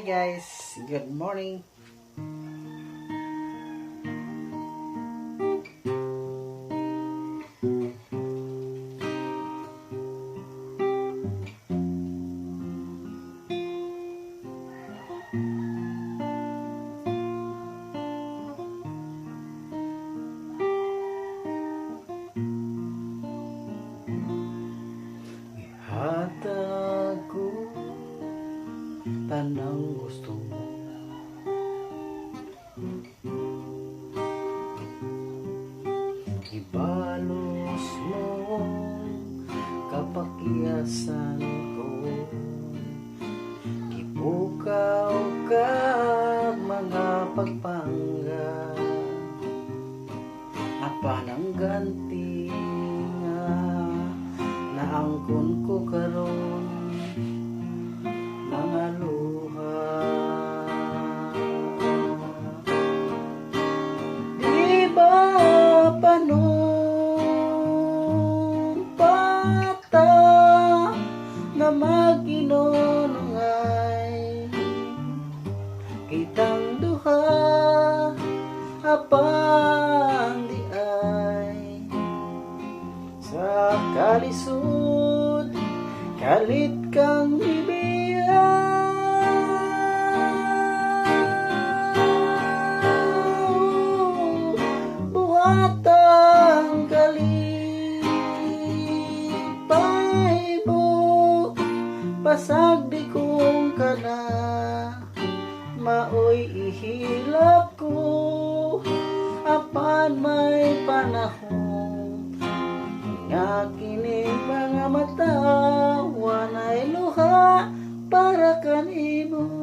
guys, good morning. Hatag ko tanang gusto mo, ibalos mo kapakyasan ko, ipukaw kag mga pagpangga, apanang ganti nga naangkon ko karon mga luha. Di ba panumpata na maginunungay kitang duha apan di ay sa kalisod kalit kang ibiyaw, buhatang kalipay mo, pasag di kong kana maoy ihilak ko apan may panahon nga kining mga mata wanay luha para kanimo.